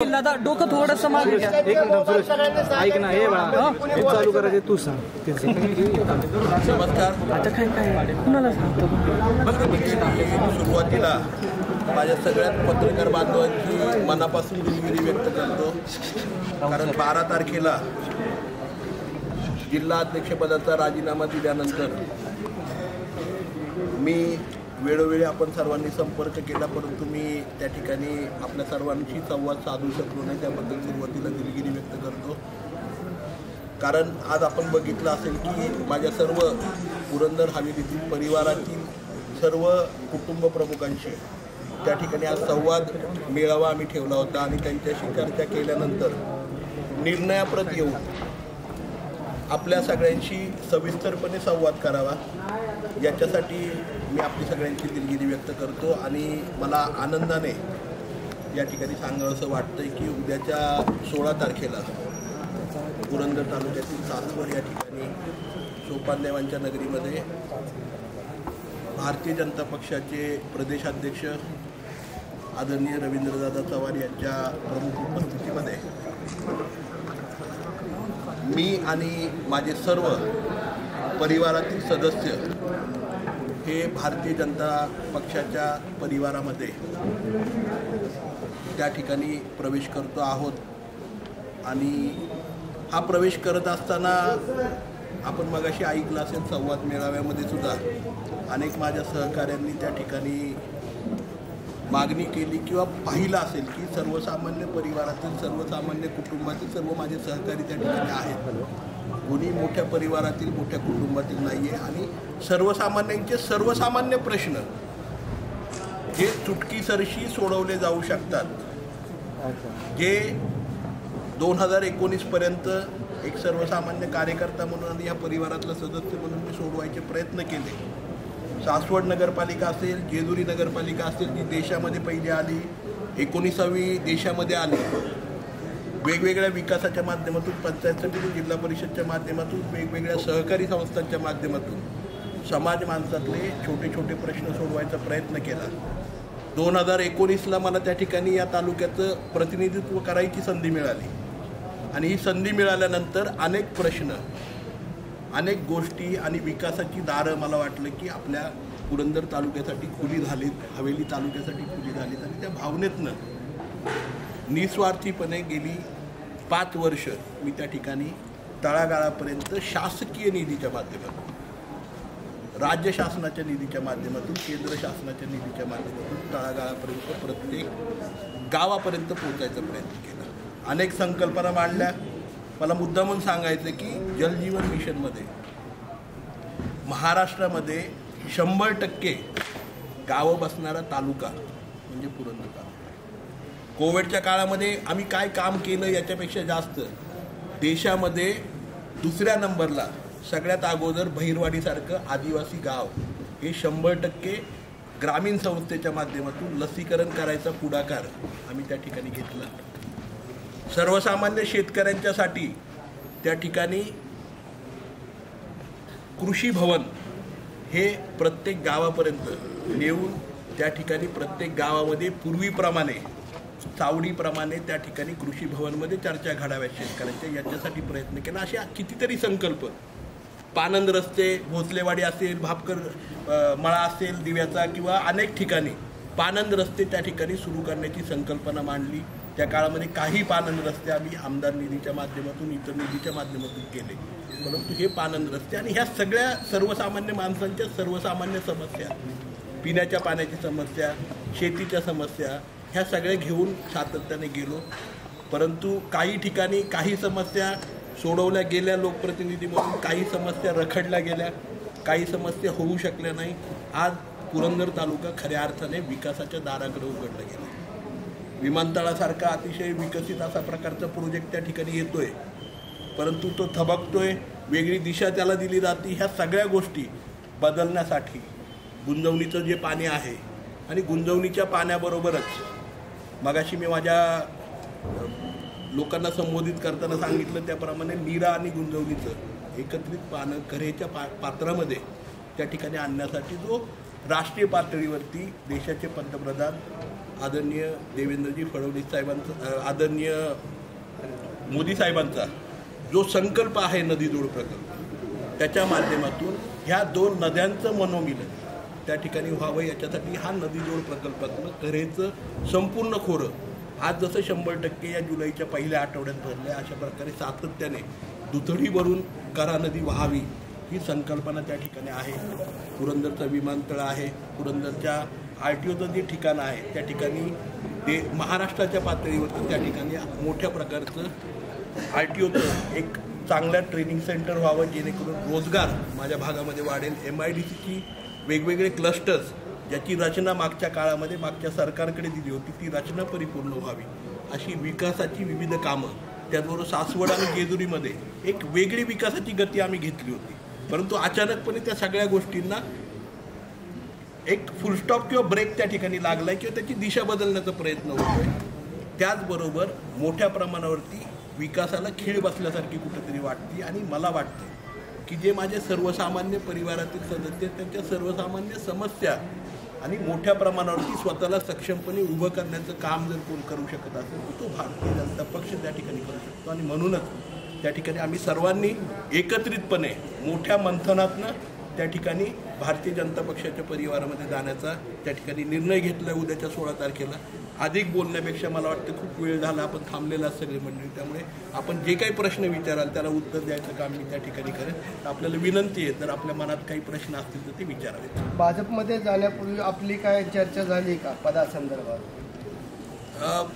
दादा डोकं थोडंसं मागे घ्या. एक मिनिट सुरेश ऐक ना हे बाळा हे चालू करायचे तू सांग. नमस्कार. आता काय कुणाला सांगतो सुरुवातीला माझ्या सगळ्यात पत्रकार बांधवांची मनापासून दिलगिरी व्यक्त करतो. कारण 12 तारखेला जिल्हा अध्यक्षपदाचा राजीनामा दिल्यानंतर मी वेळोवेळी आपण सर्वांनी संपर्क केला, परंतु मी त्या ठिकाणी आपल्या सर्वांशी संवाद साधू शकलो नाही. त्याबद्दल सुरुवातीला दिलगिरी व्यक्त करतो. कारण आज आपण बघितलं असेल की माझ्या सर्व पुरंदर हवेलीतील परिवारातील सर्व कुटुंब प्रमुखांशी त्या ठिकाणी आज संवाद मेळावा आम्ही ठेवला होता आणि त्यांच्याशी चर्चा केल्यानंतर निर्णयाप्रत येऊन आपल्या सगळ्यांशी सविस्तरपणे संवाद करावा याच्यासाठी मी आपली सगळ्यांची दिलगिरी व्यक्त करतो. आणि मला आनंदाने या ठिकाणी सांगावंसं वाटतंय की उद्याच्या 16 तारखेला पुरंदर तालुक्यातील सासवड या ठिकाणी सोपानदेवांच्या नगरीमध्ये भारतीय जनता पक्षाचे प्रदेशाध्यक्ष आदरणीय रवींद्रदादा चव्हाण यांच्या प्रमुख उपस्थितीमध्ये मी आणि माझे सर्व परिवारातील सदस्य हे भारतीय जनता पक्षाच्या परिवारामध्ये त्या ठिकाणी प्रवेश करतो आहोत. आणि हा प्रवेश करत असताना आपण मगाशी ऐकलं असेल संवाद मेळाव्यामध्ये सुद्धा अनेक माझ्या सहकाऱ्यांनी त्या ठिकाणी मागणी केली किंवा पाहिलं असेल की सर्वसामान्य परिवारातील सर्वसामान्य कुटुंबातील सर्व माझे सहकारी त्या ठिकाणी आहेत. कोणी मोठ्या परिवारातील मोठ्या कुटुंबातील नाही आहे. आणि सर्वसामान्यांचे सर्वसामान्य प्रश्न जे चुटकीसरशी सोडवले जाऊ शकतात, जे 2019 पर्यंत एक सर्वसामान्य कार्यकर्ता म्हणून आणि या परिवारातला सदस्य म्हणून मी सोडवायचे प्रयत्न केले. सासवड नगरपालिका असेल, जेजुरी नगरपालिका असेल, जी देशामध्ये पहिली आली, 19वी देशामध्ये आली. वेगवेगळ्या विकासाच्या माध्यमातून, पंचायत समिती, जिल्हा परिषदच्या माध्यमातून, वेगवेगळ्या सहकारी संस्थांच्या माध्यमातून समाज माणसातले छोटे छोटे प्रश्न सोडवायचा प्रयत्न केला. 2019ला मला त्या ठिकाणी या तालुक्याचं प्रतिनिधित्व करायची संधी मिळाली. आणि ही संधी मिळाल्यानंतर अनेक प्रश्न, अनेक गोष्टी आणि विकासाची दारं मला वाटलं की आपल्या पुरंदर तालुक्यासाठी खुली झालीत, हवेली तालुक्यासाठी खुली झालीत. आणि त्या भावनेतनं निस्वार्थीपणे गेली 5 वर्ष मी त्या ठिकाणी तळागाळापर्यंत शासकीय निधीच्या माध्यमातून, राज्य शासनाच्या निधीच्या माध्यमातून, केंद्र शासनाच्या निधीच्या माध्यमातून तळागाळापर्यंत प्रत्येक गावापर्यंत पोहोचायचा प्रयत्न केला. अनेक संकल्पना मांडल्या. मला मुद्दामून सांगायचं की जलजीवन मिशनमध्ये महाराष्ट्रामध्ये 100% गावं बसणारा तालुका म्हणजे पुरंदर तालुका. कोविडच्या काळामध्ये आम्ही काय काम केलं याच्यापेक्षा जास्त देशामध्ये दुसऱ्या नंबरला सगळ्यात अगोदर बहिरवाडीसारखं आदिवासी गाव हे 100% ग्रामीण संस्थेच्या माध्यमातून लसीकरण करायचा पुढाकार आम्ही त्या ठिकाणी घेतला. सर्वसामान्य शेतकऱ्यांच्यासाठी त्या ठिकाणी कृषी भवन हे प्रत्येक गावापर्यंत नेऊन त्या ठिकाणी प्रत्येक गावामध्ये पूर्वीप्रमाणे चावडीप्रमाणे त्या ठिकाणी कृषी भवनमध्ये चर्चा घडाव्यात शेतकऱ्यांच्या, याच्यासाठी प्रयत्न केला. असे कितीतरी संकल्प, पानंद रस्ते, भोसलेवाडी असेल, भापकर मळा असेल दिव्याचा, किंवा अनेक ठिकाणी पानंद रस्ते त्या ठिकाणी सुरू करण्याची संकल्पना मांडली. त्या काळामध्ये काही पानंद रस्ते आम्ही आमदार निधीच्या माध्यमातून, इतर निधीच्या माध्यमातून केले. परंतु हे पानंद रस्ते आणि ह्या सगळ्या सर्वसामान्य माणसांच्या सर्वसामान्य समस्या, पिण्याच्या पाण्याची समस्या, शेतीच्या समस्या, ह्या सगळ्या घेऊन सातत्याने गेलो. परंतु काही ठिकाणी काही समस्या सोडवल्या गेल्या लोकप्रतिनिधी म्हणून, काही समस्या रखडल्या गेल्या, काही समस्या होऊ शकल्या नाही. आज पुरंदर तालुका खऱ्या अर्थाने विकासाच्या दाराकडे उघडला गेला. विमानतळासारखा अतिशय विकसित असा प्रकारचा प्रोजेक्ट त्या ठिकाणी येतोय, परंतु तो थबकतोय, वेगळी दिशा त्याला दिली जाते. ह्या सगळ्या गोष्टी बदलण्यासाठी गुंजवणीचं जे पाणी आहे आणि गुंजवणीच्या पाण्याबरोबरच मगाशी मी माझ्या लोकांना संबोधित करताना सांगितलं त्याप्रमाणे नीरा आणि गुंजवणीचं एकत्रित पानं कऱ्हेच्या पात्रामध्ये त्या ठिकाणी आणण्यासाठी जो राष्ट्रीय पातळीवरती देशाचे पंतप्रधान आदरणीय देवेंद्रजी फडणवीस साहेबांचा, आदरणीय मोदी साहेबांचा जो संकल्प आहे नदीजोड प्रकल्प, त्याच्या माध्यमातून ह्या 2 नद्यांचं मनोमिलन त्या ठिकाणी व्हावं, याच्यासाठी हा नदीजोड प्रकल्पातून तऱ्हेचं संपूर्ण खोरं आज जसं 100% या जुलैच्या पहिल्या आठवड्यात भरलं आहे, अशा प्रकारे सातत्याने दुथडीवरून करा नदी व्हावी ही संकल्पना त्या ठिकाणी आहे. पुरंदरचं विमानतळ आहे, पुरंदरच्या RTOचं जे ठिकाण आहे त्या ठिकाणी ते महाराष्ट्राच्या पातळीवरती त्या ठिकाणी मोठ्या प्रकारचं RTOचं एक चांगलं ट्रेनिंग सेंटर व्हावं, जेणेकरून रोजगार माझ्या भागामध्ये वाढेल. MIDCची वेगवेगळे क्लस्टर्स ज्याची रचना मागच्या काळामध्ये मागच्या सरकारकडे दिली होती, ती रचना परिपूर्ण व्हावी अशी विकासाची विविध कामं, त्याचबरोबर सासवड आणि जेजुरीमध्ये एक वेगळी विकासाची गती आम्ही घेतली होती. परंतु अचानकपणे त्या सगळ्या गोष्टींना एक फुलस्टॉप किंवा ब्रेक त्या ठिकाणी लागला आहे किंवा त्याची दिशा बदलण्याचा प्रयत्न होतोय. त्याचबरोबर मोठ्या प्रमाणावरती विकासाला खीळ बसल्यासारखी कुठेतरी वाटते आणि मला वाटतं की जे माझे सर्वसामान्य परिवारातील सदस्य त्यांच्या सर्वसामान्य समस्या आणि मोठ्या प्रमाणावरती स्वतःला सक्षमपणे उभं करण्याचं काम जर कोण करू शकत असेल तर तो भारतीय जनता पक्ष त्या ठिकाणी करू शकतो. आणि म्हणूनच त्या ठिकाणी आम्ही सर्वांनी एकत्रितपणे मोठ्या मंथनातनं त्या ठिकाणी भारतीय जनता पक्षाच्या परिवारामध्ये जाण्याचा त्या ठिकाणी निर्णय घेतला आहे उद्याच्या 16 तारखेला. अधिक बोलण्यापेक्षा मला वाटतं खूप वेळ झाला, आपण थांबलेला सगळे मंडळी, त्यामुळे आपण जे काही प्रश्न विचाराल त्याला उत्तर द्यायचं काम मी त्या ठिकाणी करेन. आपल्याला विनंती आहे जर आपल्या मनात काही प्रश्न असतील तर ते विचारावेत. भाजपमध्ये जाण्यापूर्वी आपली काय चर्चा झाली का पदासंदर्भात?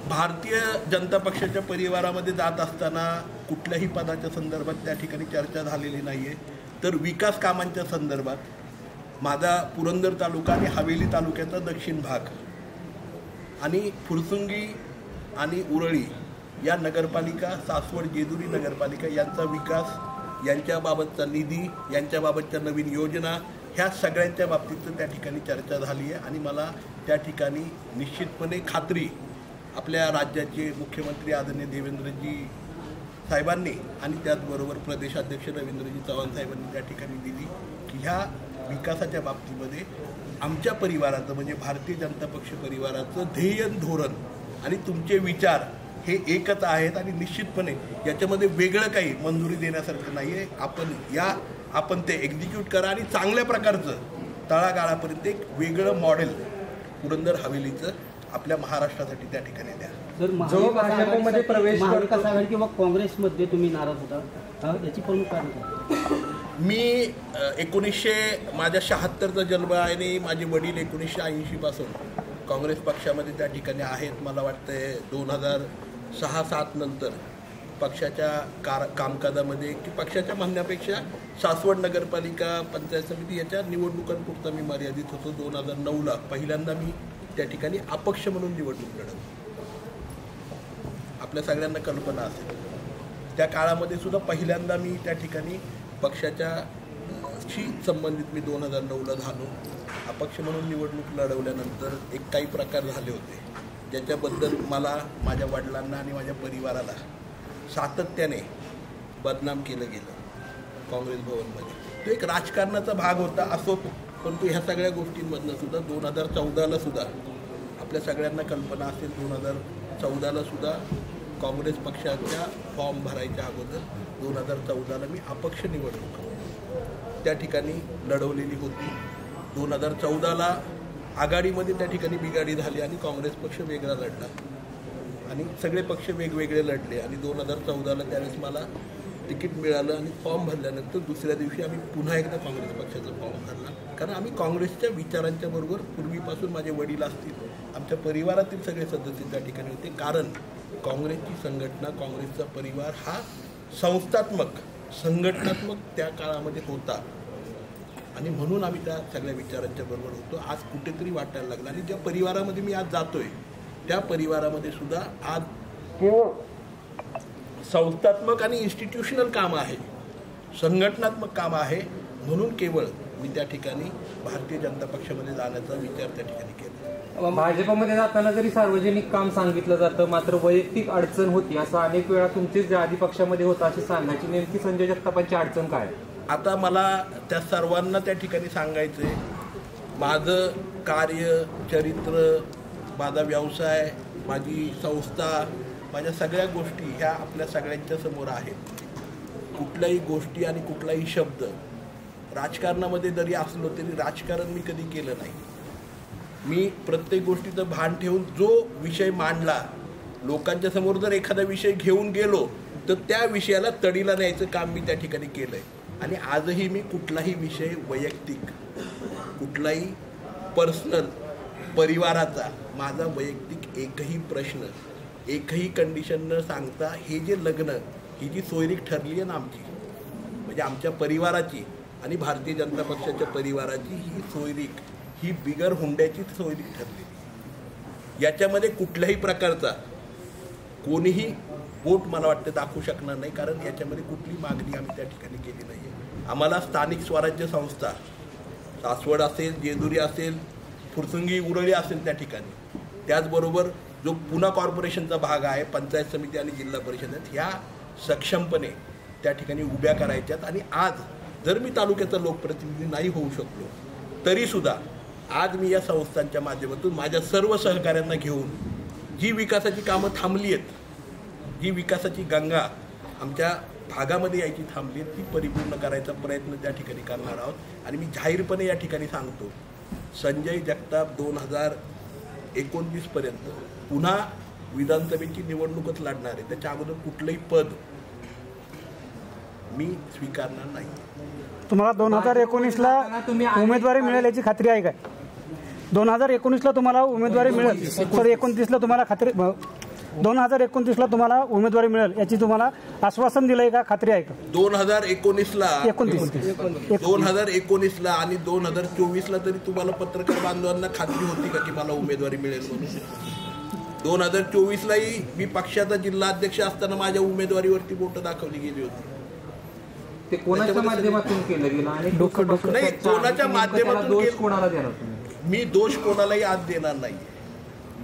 भारतीय जनता पक्षाच्या परिवारामध्ये जात असताना कुठल्याही पदाच्या संदर्भात त्या ठिकाणी चर्चा झालेली नाही आहे. तर विकास कामांच्या संदर्भात माझा पुरंदर तालुका आणि हवेली तालुक्याचा दक्षिण भाग आणि फुरसुंगी आणि उरळी या नगरपालिका, सासवड जेजुरी नगरपालिका यांचा विकास, यांच्याबाबतचा निधी, यांच्याबाबतच्या नवीन योजना, ह्या सगळ्यांच्या बाबतीत त्या ठिकाणी चर्चा झाली आहे. आणि मला त्या ठिकाणी निश्चितपणे खात्री आपल्या राज्याचे मुख्यमंत्री आदरणीय देवेंद्रजी साहेबांनी आणि त्याचबरोबर प्रदेशाध्यक्ष रवींद्रजी चव्हाण साहेबांनी त्या ठिकाणी दिली की ह्या विकासाच्या बाबतीमध्ये आमच्या परिवाराचं म्हणजे भारतीय जनता पक्ष परिवाराचं ध्येय धोरण आणि तुमचे विचार हे एकच आहेत आणि निश्चितपणे याच्यामध्ये वेगळं काही मंजुरी देण्यासारखं नाही आहे. आपण ते एक्झिक्यूट करा आणि चांगल्या प्रकारचं तळागाळापर्यंत एक वेगळं मॉडेल पुरंदर हवेलीचं आपल्या महाराष्ट्रासाठी त्या ठिकाणी द्या. जो भाजपमध्ये प्रवेश महाविकास आघाडी किंवा काँग्रेसमध्ये तुम्ही नाराज होता, याची प्रमुख कारण काय? मी 1976चा जन्म आहे आणि माझे वडील 1980 पासून काँग्रेस पक्षामध्ये त्या ठिकाणी आहेत. मला वाटतंय 2006-07 नंतर पक्षाच्या कामकाजामध्ये की पक्षाच्या म्हणण्यापेक्षा सासवड नगरपालिका पंचायत समिती याच्या निवडणुकांपुरता मी मर्यादित होतो. 2009ला पहिल्यांदा मी त्या ठिकाणी अपक्ष म्हणून निवडणूक लढवली. आपल्या सगळ्यांना कल्पना असेल त्या काळामध्ये सुद्धा पहिल्यांदा मी त्या ठिकाणी पक्षाच्याशी संबंधित मी 2009ला झालो. अपक्ष म्हणून निवडणूक लढवल्यानंतर एक काही प्रकार झाले होते ज्याच्याबद्दल मला, माझ्या वडिलांना आणि माझ्या परिवाराला सातत्याने बदनाम केलं गेलं काँग्रेस भवनमध्ये. तो एक राजकारणाचा भाग होता असो, परंतु ह्या सगळ्या गोष्टींमधनं सुद्धा 2014ला सुद्धा आपल्या सगळ्यांना कल्पना असेल 2014ला सुद्धा काँग्रेस पक्षाच्या फॉर्म भरायच्या अगोदर 2014ला मी अपक्ष निवडणूक त्या ठिकाणी लढवलेली होती. 2014ला आघाडीमध्ये त्या ठिकाणी बिघाडी झाली आणि काँग्रेस पक्ष वेगळा लढला आणि सगळे पक्ष वेगवेगळे लढले आणि 2014ला त्यावेळेस मला तिकीट मिळालं आणि फॉर्म भरल्यानंतर दुसऱ्या दिवशी आम्ही पुन्हा एकदा काँग्रेस पक्षाचा फॉर्म भरला. कारण आम्ही काँग्रेसच्या विचारांच्या बरोबर पूर्वीपासून माझे वडील असतील, आमच्या परिवारातील सगळे सदस्य त्या ठिकाणी होते. कारण काँग्रेसची संघटना, काँग्रेसचा परिवार हा संघटनात्मक त्या काळामध्ये होता आणि म्हणून आम्ही त्या सगळ्या विचारांच्या बरोबर होतो. आज कुठेतरी वाटायला लागलं आणि ज्या परिवारामध्ये मी आज जातोय त्या परिवारामध्ये सुद्धा आज संस्थात्मक आणि इन्स्टिट्यूशनल काम आहे, संघटनात्मक काम आहे. म्हणून केवळ मी त्या ठिकाणी भारतीय जनता पक्षामध्ये जाण्याचा विचार त्या ठिकाणी केला. भाजपमध्ये जाताना जरी सार्वजनिक काम सांगितलं जातं मात्र वैयक्तिक अडचण होती असं अनेक वेळा तुमचे जे आधी पक्षामध्ये होतं अशी सांगायची, नेमकी संजय जगतापांची अडचण काय? आता मला त्या सर्वांना त्या ठिकाणी सांगायचंय, माझं कार्य, चरित्र माझा व्यवसाय, माझी संस्था, माझ्या सगळ्या गोष्टी ह्या आपल्या सगळ्यांच्या समोर आहेत. कुठल्याही गोष्टी आणि कुठलाही शब्द राजकारणामध्ये जरी असलो तरी राजकारण मी कधी केलं नाही. मी प्रत्येक गोष्टीचं भान ठेवून जो विषय मांडला, लोकांच्या समोर जर एखादा विषय घेऊन गेलो तर त्या विषयाला तडीला न्यायचं काम मी त्या ठिकाणी केलं आहे. आणि आजही मी कुठलाही विषय वैयक्तिक, कुठलाही पर्सनल, परिवाराचा, माझा वैयक्तिक एकही प्रश्न, एकही कंडिशन न सांगता हे जे लग्न, ही जी सोयरीक ठरली आहे ना आमची, म्हणजे आमच्या परिवाराची आणि भारतीय जनता पक्षाच्या परिवाराची ही सोयरीक, ही बिगर हुंड्याचीच सोयरीक ठरली. याच्यामध्ये कुठल्याही प्रकारचा कोणीही बोट मला वाटतं दाखवू शकणार नाही, कारण याच्यामध्ये कुठली मागणी आम्ही त्या ठिकाणी केली नाही आहे. आम्हाला स्थानिक स्वराज्य संस्था, सासवड असेल, जेजुरी असेल, फुरसुंगी, उरळी असेल त्या ठिकाणी, त्याचबरोबर जो पुणा कॉर्पोरेशनचा भाग आहे, पंचायत समिती आणि जिल्हा परिषद आहेत, ह्या सक्षमपणे त्या ठिकाणी उभ्या करायच्यात. आणि आज जर मी तालुक्याचा लोकप्रतिनिधी नाही होऊ शकलो तरीसुद्धा आज मी या संस्थांच्या माध्यमातून माझ्या सर्व सहकाऱ्यांना घेऊन जी विकासाची कामं थांबली आहेत, जी विकासाची गंगा आमच्या भागामध्ये यायची थांबली आहे, ती परिपूर्ण करायचा प्रयत्न त्या ठिकाणी करणार आहोत. आणि मी जाहीरपणे या ठिकाणी सांगतो, संजय जगताप 2029 पर्यंत पुन्हा विधानसभेची निवडणूकच लढणार आहे. त्याच्या अगोदर कुठलंही पद मी स्वीकारणार नाही. तुम्हाला 2019ला उमेदवारी मिळेल याची खात्री आहे काय? 2019ला तुम्हाला उमेदवारी मिळेल, तर 29ला तुम्हाला खात्री, 2029ला तुम्हाला उमेदवारी मिळेल याची तुम्हाला आश्वासन दिलंय का, खात्री आहे का? 2019ला आणि 2024ला तरी तुम्हाला पत्रकार बांधवांना खात्री होती का की मला उमेदवारी मिळेल म्हणून? 2024लाही मी पक्षाचा जिल्हा अध्यक्ष असताना माझ्या उमेदवारीवरती बोटं दाखवली गेली होती. ते कोणाच्या माध्यमातून केलं गेलं आणि नाही, कोणाच्या माध्यमातून कोणाला देणार तुम्ही? मी दोष कोणालाही आज देणार नाही.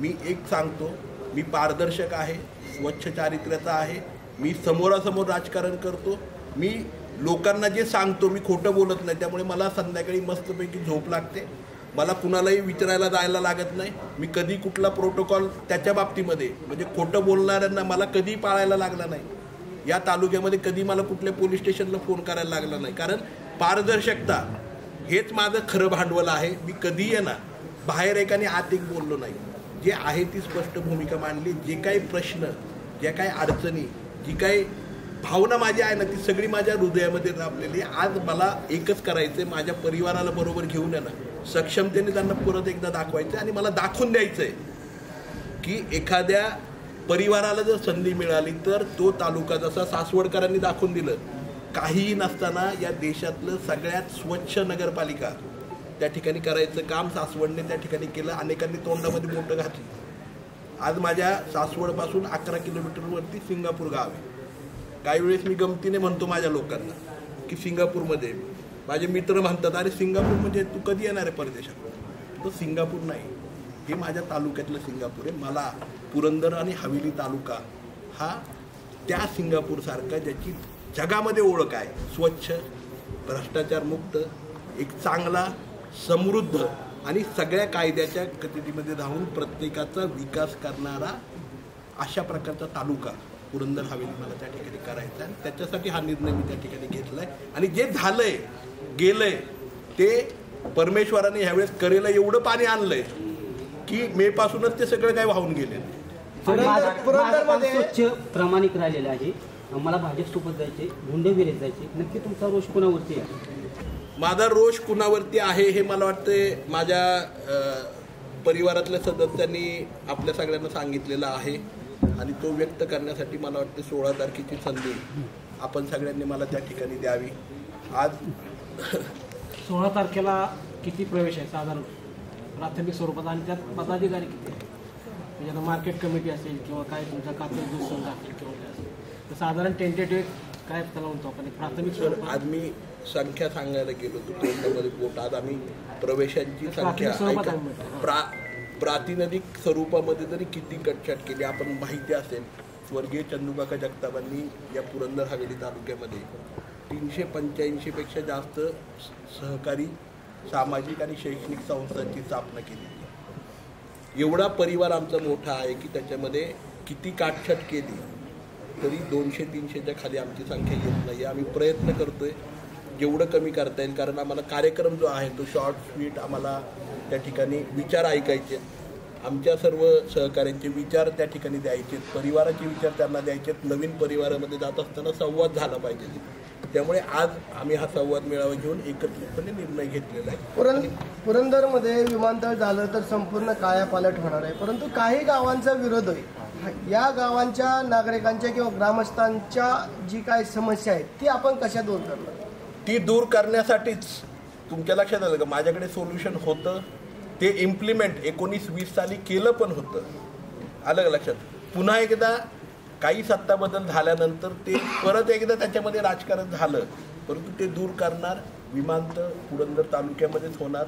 मी एक सांगतो, मी पारदर्शक आहे, स्वच्छ चारित्र्याचा आहे, मी समोरासमोर राजकारण करतो, मी लोकांना जे सांगतो मी खोटं बोलत नाही. त्यामुळे मला संध्याकाळी मस्तपैकी झोप लागते, मला कुणालाही विचारायला जायला लागत नाही. मी कधी कुठला प्रोटोकॉल त्याच्या बाबतीमध्ये, म्हणजे खोटं बोलणाऱ्यांना मला कधी पाळायला लागला नाही. या तालुक्यामध्ये कधी मला कुठल्या पोलीस स्टेशनला फोन करायला लागला नाही, कारण पारदर्शकता हेच माझं खरं भांडवल आहे. मी कधी आहे ना बाहेर एक आणि आत एक बोललो नाही. जे आहे ती स्पष्ट भूमिका मांडली. जे काही प्रश्न, ज्या काही अडचणी, जी काही भावना माझी आहे ना, ती सगळी माझ्या हृदयामध्ये राबलेली. आज मला एकच करायचं आहे, माझ्या परिवाराला बरोबर घेऊन येणं, सक्षमतेने त्यांना परत एकदा दाखवायचं आणि मला दाखवून द्यायचं आहे की एखाद्या परिवाराला जर संधी मिळाली तर तो तालुका जसा सासवडकरांनी दाखवून दिलं, काहीही नसताना या देशातलं सगळ्यात स्वच्छ नगरपालिका त्या ठिकाणी करायचं काम सासवडने त्या ठिकाणी केलं. अनेकांनी तोंडामध्ये बोटं घातली. आज माझ्या सासवडपासून 11 किलोमीटरवरती सिंगापूर गाव आहे. काही वेळेस मी गमतीने म्हणतो माझ्या लोकांना की सिंगापूरमध्ये, माझे मित्र म्हणतात अरे सिंगापूर म्हणजे तू कधी येणार आहे परदेशात? तो सिंगापूर नाही, हे माझ्या तालुक्यातलं सिंगापूर आहे. मला पुरंदर आणि हवेली तालुका हा त्या सिंगापूरसारखा ज्याची जगामध्ये ओळख आहे, स्वच्छ, भ्रष्टाचारमुक्त, एक चांगला, समृद्ध आणि सगळ्या कायद्याच्या कचेरीमध्ये राहून प्रत्येकाचा विकास करणारा अशा प्रकारचा तालुका पुरंदर हवेली मला त्या ठिकाणी करायचा आहे. त्याच्यासाठी हा निर्णय मी त्या ठिकाणी घेतला आहे. आणि जे झालंय गेलंय ते परमेश्वराने ह्यावेळेस करेला एवढं पाणी आणलंय की मे पासूनच ते सगळं काय वाहून गेले. स्वच्छ प्रामाणिक राहिलेलं आहे. मला भाजप सोबत जायचे, गुंडगिरीत जायचे, नक्की तुमचा रोष कुणावरती आहे? माझा रोष कुणावरती आहे हे मला वाटते माझ्या परिवारातल्या सदस्यांनी आपल्या सगळ्यांना सांगितलेलं आहे आणि तो व्यक्त करण्यासाठी मला वाटते 16 तारखेची संधी आपण सगळ्यांनी मला त्या ठिकाणी द्यावी. आज 16 तारखेला किती प्रवेश आहे साधारण प्राथमिक स्वरूपात आणि त्यात पदाधिकारी किती आहे? म्हणजे आता मार्केट कमिटी असेल किंवा काय तुमचा कातल दूध संघ असेल किंवा काय असेल तर साधारण टेंटेटिव्ह काय त्याला म्हणतो आपण प्राथमिक स्वरूपात? आज मी संख्या सांगायला गेलो होतो तोंडामध्ये पोट. आज आम्ही प्रवेशांची संख्या प्रातिनिधिक स्वरूपामध्ये जरी किती कटछाट केली, आपण माहिती असेल स्वर्गीय चंदूकाका जगतापांनी या पुरंदर हवेली तालुक्यामध्ये 385 पेक्षा जास्त सहकारी, सामाजिक आणि शैक्षणिक संस्थांची स्थापना केली. एवढा परिवार आमचा मोठा आहे की त्याच्यामध्ये किती काटछाट केली तरी 200-300च्या खाली आमची संख्या येत नाही. आम्ही प्रयत्न करतोय जेवढं कमी करता येईल, कारण आम्हाला कार्यक्रम जो आहे तो शॉर्ट स्वीट, आम्हाला त्या ठिकाणी विचार ऐकायचे, आमच्या सर्व सहकाऱ्यांचे विचार त्या ठिकाणी द्यायचे, परिवाराचे विचार त्यांना द्यायचे. नवीन परिवारामध्ये जात असताना संवाद झाला पाहिजे. त्यामुळे आज आम्ही हा संवाद मेळावा घेऊन एकत्रितपणे निर्णय घेतलेला आहे. पुरंदरमध्ये विमानतळ झालं तर संपूर्ण कायापालट होणार आहे, परंतु काही गावांचा विरोध आहे. या गावांच्या नागरिकांच्या किंवा ग्रामस्थांच्या जी काय समस्या आहे ती आपण कशा दूर करणार? ती दूर करण्यासाठीच तुमच्या लक्षात आलं का माझ्याकडे सोल्युशन होतं, ते इम्प्लिमेंट 19-20 साली केलं पण होतं. आलं का लक्षात? पुन्हा एकदा काही सत्ता बदल झाल्यानंतर ते परत एकदा त्याच्यामध्ये राजकारण झालं, परंतु ते दूर करणार विमानतळ पुरंदर तालुक्यामध्येच होणार.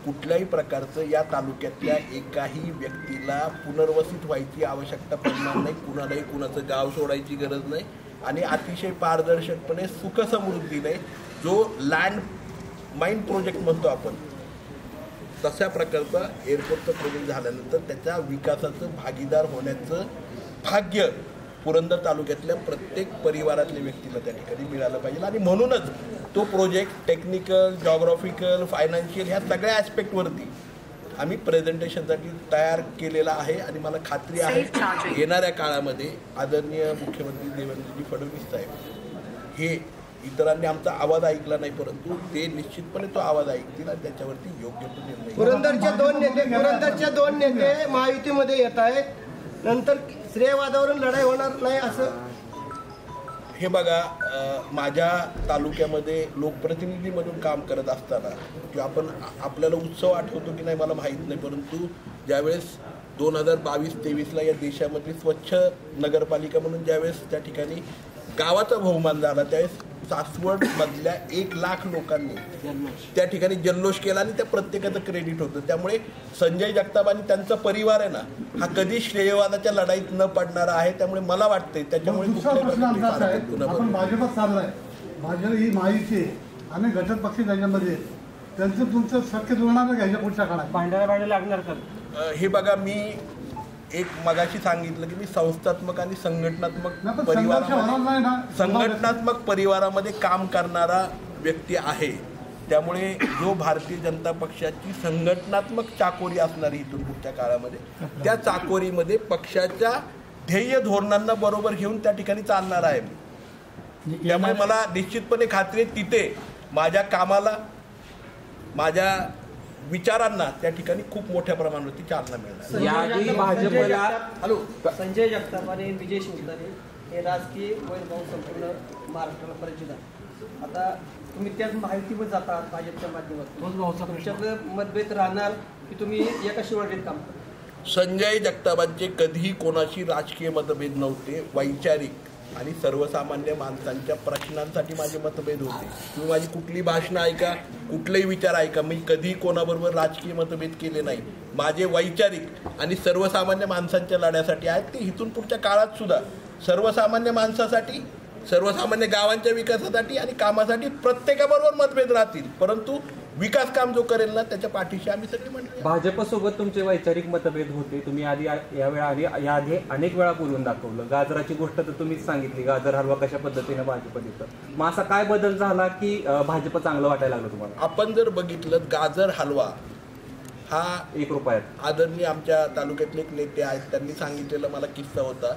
कुठल्याही प्रकारचं या तालुक्यातल्या एकाही व्यक्तीला पुनर्वसित व्हायची आवश्यकता पडणार नाही. कुणालाही कुणाचं गाव सोडायची गरज नाही आणि अतिशय पारदर्शकपणे सुखसमृद्धीने जो लँड माईन प्रोजेक्ट म्हणतो आपण तशा प्रकारचा एअरपोर्टचं प्रोजेक्ट झाल्यानंतर त्याच्या विकासाचं भागीदार होण्याचं भाग्य पुरंदर तालुक्यातल्या प्रत्येक परिवारातल्या व्यक्तीला त्या ठिकाणी मिळालं पाहिजे. आणि म्हणूनच तो प्रोजेक्ट टेक्निकल, जॉग्राफिकल, फायनान्शियल ह्या सगळ्या ॲस्पेक्टवरती आम्ही प्रेझेंटेशनसाठी तयार केलेला आहे. आणि मला खात्री आहे येणाऱ्या काळामध्ये आदरणीय मुख्यमंत्री देवेंद्रजी फडणवीस साहेब हे इतरांनी आमचा आवाज ऐकला नाही, परंतु ते निश्चितपणे तो आवाज ऐकतील आणि त्याच्यावरती योग्य तो निर्णय. पुरंदरच्या दोन नेते महायुतीमध्ये येत आहेत, नंतर श्रेयवादावरून लढाई होणार नाही असं? हे बघा, माझ्या तालुक्यामध्ये लोकप्रतिनिधी म्हणून काम करत असताना किंवा आपल्याला उत्सव आठवतो की नाही मला माहीत नाही, परंतु ज्यावेळेस 2022-23ला या देशामध्ये स्वच्छ नगरपालिका म्हणून ज्यावेळेस त्या ठिकाणी गावाचा बहुमान झाला त्यावेळेस सासवडमधल्या 1 लाख लोकांनी त्या ठिकाणी जल्लोष केला आणि त्या प्रत्येकाचं क्रेडिट होतं. त्यामुळे संजय जगताप आणि त्यांचा परिवार आहे ना हा कधी श्रेयवादाच्या लढाईत न पडणारा आहे. त्यामुळे मला वाटतंय त्याच्यामुळे आपण भाजपात चाललाय, भाजप ही माहिती आणि घटक पक्ष त्याच्यामध्ये त्यांचं तुमचं शक्य जुळणार घ्यायच्या पुढच्या काळात भांडायला लागणार का? हे बघा, मी एक मगाशी सांगितलं की मी संस्थात्मक आणि संघटनात्मक परिवारामध्ये काम करणारा व्यक्ती आहे. त्यामुळे जो भारतीय जनता पक्षाची संघटनात्मक चाकोरी असणारी इथून पुढच्या काळामध्ये त्या चाकोरीमध्ये पक्षाच्या ध्येय धोरणांना बरोबर घेऊन त्या ठिकाणी चालणार आहे. त्यामुळे मला निश्चितपणे खात्री आहे तिथे माझ्या कामाला, माझ्या विचारांना त्या ठिकाणी खूप मोठ्या प्रमाणावरती चालना मिळणार. संजय जगताप आणि विजय शिवतारे हे राजकीय वैभव संपूर्ण महाराष्ट्राला परिचित आहे. आता तुम्ही त्याच माहितीवर जातात भाजपच्या माध्यमातून, तुमच्याकडे मतभेद राहणार की तुम्ही एका शिवडीत काम करता? संजय जगतापांचे कधीही कोणाशी राजकीय मतभेद नव्हते. वैचारिक आणि सर्वसामान्य माणसांच्या प्रश्नांसाठी माझे मतभेद होते. तुम्ही माझी कुठली भाषणं ऐका, कुठलेही विचार ऐका, मी कधीही कोणाबरोबर राजकीय मतभेद केले नाही. माझे वैचारिक आणि सर्वसामान्य माणसांच्या लढ्यासाठी आहेत ते इथून पुढच्या काळात सुद्धा सर्वसामान्य माणसासाठी, सर्वसामान्य गावांच्या विकासासाठी आणि कामासाठी प्रत्येकाबरोबर मतभेद राहतील, परंतु विकास काम जो करेल ना त्याच्या पाठीशी आम्ही सगळे म्हणतो. भाजपसोबत तुमचे वैचारिक मतभेद होते, तुम्ही याआधी अनेक वेळा बोलून दाखवलं. गाजराची गोष्ट तर तुम्हीच सांगितली, गाजर हलवा कशा पद्धतीने भाजप देतं. मग असा काय बदल झाला की भाजप चांगलं वाटायला लागलं तुम्हाला? आपण जर बघितलं गाजर हलवा हा 1 रुपयात, आदरणीय आमच्या तालुक्यातले एक नेते आहेत त्यांनी सांगितलेला मला किस्सा होता.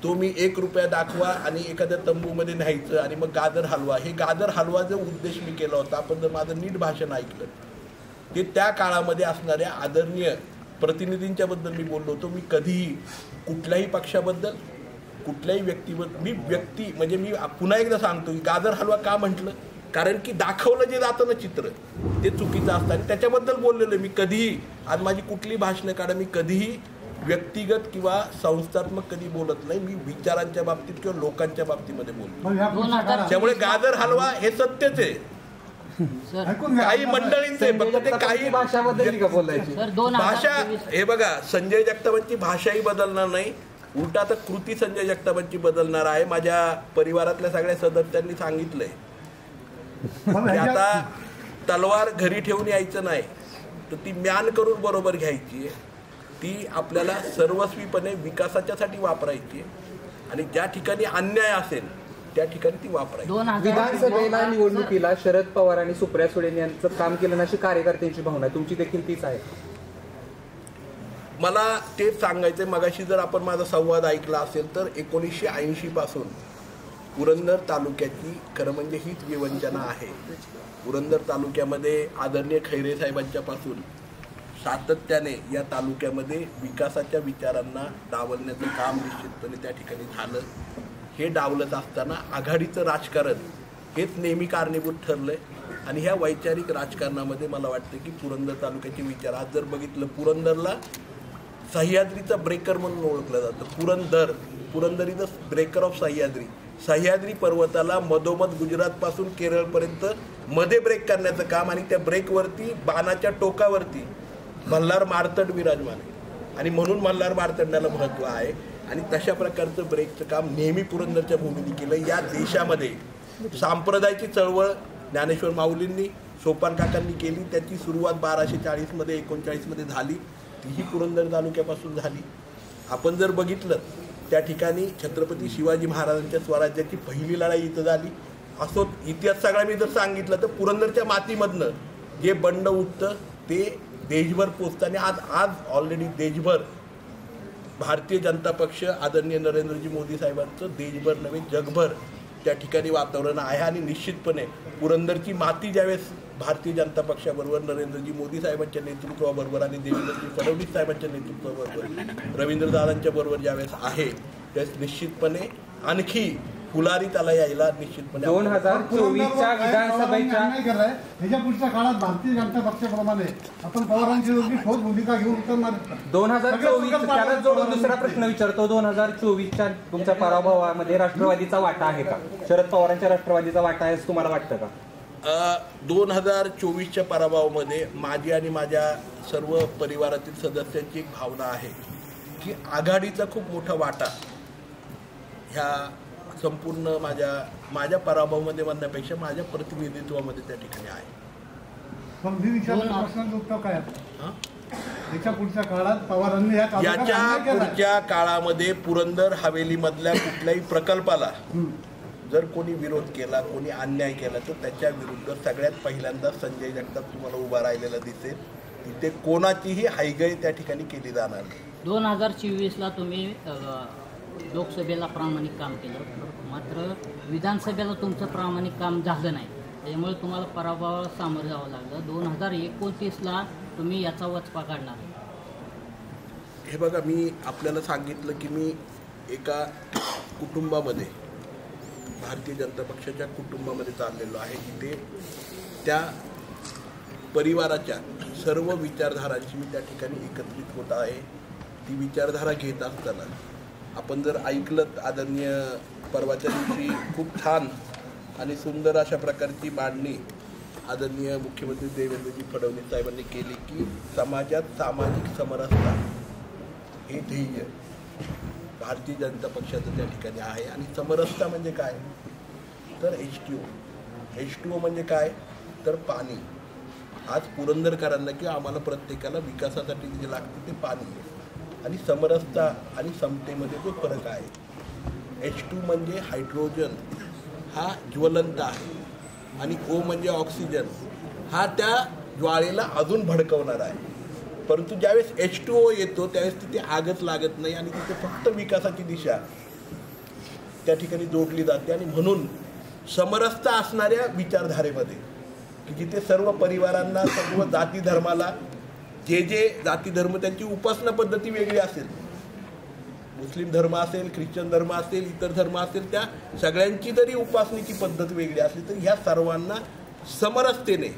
तो मी 1 रुपया दाखवा आणि एखाद्या तंबूमध्ये न्यायचं आणि मग गाजर हलवा. हे गाजर हलवा जो उद्देश मी केला होता, आपण जर माझं नीट भाषण ऐकलं ते त्या काळामध्ये असणाऱ्या आदरणीय प्रतिनिधींच्याबद्दल मी बोललो होतो. मी कधीही कुठल्याही पक्षाबद्दल, कुठल्याही व्यक्ती म्हणजे मी पुन्हा एकदा सांगतो की गाजर हलवा का म्हटलं, कारण की दाखवलं जे जातं ना चित्र ते चुकीचं असतं आणि त्याच्याबद्दल बोललेलो मी. कधीही आज माझी कुठली भाषणं काढा, मी कधीही व्यक्तिगत किंवा संस्थात्मक कधी बोलत नाही. मी विचारांच्या बाबतीत किंवा लोकांच्या बाबतीमध्ये बोलतो. त्यामुळे गाजर हलवा हे सत्यच आहे, काही मंडळींचे फक्त ते काही भाषा. हे बघा, संजय जगतापांची भाषाही बदलणार नाही, उलटा आता कृती संजय जगतापांची बदलणार आहे. माझ्या परिवारातल्या सगळ्या सदस्यांनी सांगितलंय आता तलवार घरी ठेवून यायचं नाही, तर ती म्यान करून बरोबर घ्यायची. ती आपल्याला सर्वस्वीपणे विकासाच्यासाठी वापरायची आहे आणि ज्या ठिकाणी अन्याय असेल त्या ठिकाणी ती वापरायची. विधानसभेला निवडणुकीला शरद पवार आणि सुप्रिया सुळे यांचं काम केलं अशी कार्यकर्त्यांची भावना आहे, तुमची देखील तीच आहे? मला तेच सांगायचं, मगाशी जर आपण माझा संवाद ऐकला असेल तर 1980 पासून पुरंदर तालुक्याची खरं म्हणजे हीच विवंचना आहे. पुरंदर तालुक्यामध्ये आदरणीय खैरे साहेबांच्यापासून सातत्याने या तालुक्यामध्ये विकासाच्या विचारांना डावलण्याचं काम निश्चितपणे त्या ठिकाणी झालं. हे डावलत असताना आघाडीचं राजकारण हेच नेहमी कारणीभूत ठरलंय आणि ह्या वैचारिक राजकारणामध्ये मला वाटतं की पुरंदर तालुक्याचे विचार, आज जर बघितलं पुरंदरला सह्याद्रीचा ब्रेकर म्हणून ओळखलं जातं. Purandar is the breaker of Sahyadri. Sahyadri पर्वताला मधोमध गुजरातपासून केरळपर्यंत मध्ये ब्रेक करण्याचं काम आणि त्या ब्रेकवरती बाणाच्या टोकावरती मल्हार मार्तंड विराजमान आहे आणि म्हणून मल्हार मार्तंडाला महत्त्व आहे आणि तशा प्रकारचं ब्रेकचं काम नेहमी पुरंदरच्या भूमीने केलं. या देशामध्ये सांप्रदायाची चळवळ ज्ञानेश्वर माऊलींनी, सोपान काकांनी केली. त्याची सुरुवात 1240मध्ये 39मध्ये झाली. तीही पुरंदर तालुक्यापासून झाली. आपण जर बघितलं त्या ठिकाणी छत्रपती शिवाजी महाराजांच्या स्वराज्याची पहिली लढाई इथं झाली. असो इतिहास सगळा मी जर सांगितलं तर पुरंदरच्या मातीमधनं जे बंड उठतं ते देशभर पोचतं आणि आज ऑलरेडी देशभर भारतीय जनता पक्ष आदरणीय नरेंद्रजी मोदी साहेबांचं देशभर नव्हे जगभर त्या ठिकाणी वातावरण आहे आणि निश्चितपणे पुरंदरची माती ज्यावेळेस भारतीय जनता पक्षाबरोबर नरेंद्रजी मोदी साहेबांच्या नेतृत्वाबरोबर आणि देवेंद्रजी फडणवीस साहेबांच्या नेतृत्वाबरोबर रवींद्रदादांच्या बरोबर ज्यावेळेस आहे त्यावेळेस निश्चितपणे आणखी फुलारी त्याला यायला निश्चितपणे 2024च्या विधानसभेच्या ह्याच्या पुढच्या काळात भारतीय जनता पक्षाप्रमाणे आपण पवारांची ठोस भूमिका घेऊन उतरणार. 2024 त्याला जोडून दुसरा प्रश्न विचारतो. 2024च्या तुमच्या पराभवामध्ये राष्ट्रवादीचा वाटा आहे का? शरद पवारांच्या राष्ट्रवादीचा वाटा आहे असं तुम्हाला वाटतं का? 2024च्या पराभवामध्ये माझी आणि माझ्या सर्व परिवारातील सदस्यांची एक भावना आहे की आघाडीचा खूप मोठा वाटा ह्या संपूर्ण माझ्या पराभवामध्ये म्हणण्यापेक्षा माझ्या प्रतिनिधित्वामध्ये त्या ठिकाणी आहे. पण मी विचारलेल्या प्रश्नाचं उत्तर काय? याच्या पुढच्या काळात पवारांनी याच्या पुढच्या काळामध्ये पुरंदर हवेलीमधल्या कुठल्याही प्रकल्पाला जर कोणी विरोध केला, कोणी अन्याय केला तर त्याच्या विरुद्ध सगळ्यात पहिल्यांदा संजय जगताप तुम्हाला उभा राहिलेला दिसेल. तिथे कोणाचीही हायगय त्या ठिकाणी केली जाणार नाही. 2024ला तुम्ही लोकसभेला प्रामाणिक काम केलं, मात्र विधानसभेला तुमचं प्रामाणिक काम झालं नाही, त्यामुळे तुम्हाला पराभवाला सामोरं जावं लागलं. 2029ला तुम्ही याचा वचपा काढणार. हे बघा, मी आपल्याला सांगितलं की मी एका कुटुंबामध्ये, भारतीय जनता पक्षाच्या कुटुंबामध्ये चाललेलो आहे. तिथे त्या परिवाराच्या सर्व विचारधारांची मी त्या ठिकाणी एकत्रित होत आहे. ती विचारधारा घेत असताना आपण जर ऐकलं, आदरणीय परवाच्या दिवशी खूप छान आणि सुंदर अशा प्रकारची मांडणी आदरणीय मुख्यमंत्री देवेंद्रजी फडणवीस साहेबांनी केली की समाजात सामाजिक समरसता हे ध्येय भारतीय जनता पक्षाचं त्या ठिकाणी आहे. आणि समरसता म्हणजे काय तर H2O म्हणजे काय तर पाणी. आज पुरंदरकरांना किंवा आम्हाला प्रत्येकाला विकासासाठी जे लागते ते पाणी आहे. आणि समरसता आणि समतेमध्ये जो फरक आहे, H2 म्हणजे हायड्रोजन हा ज्वलंत आहे आणि O म्हणजे ऑक्सिजन हा त्या ज्वाळेला अजून भडकवणार आहे. परंतु ज्यावेळेस H2O येतो त्यावेळेस तिथे आगच लागत नाही आणि तिथे फक्त विकासाची दिशा त्या ठिकाणी जोडली जाते. आणि म्हणून समरसता असणाऱ्या विचारधारेमध्ये की जिथे सर्व परिवारांना, सर्व जाती धर्माला, जे जाती धर्म त्यांची उपासना पद्धती वेगळी असेल, मुस्लिम धर्म असेल, ख्रिश्चन धर्म असेल, इतर धर्म असेल, त्या सगळ्यांची जरी उपासनेची पद्धत वेगळी असली तरी ह्या सर्वांना समरसतेने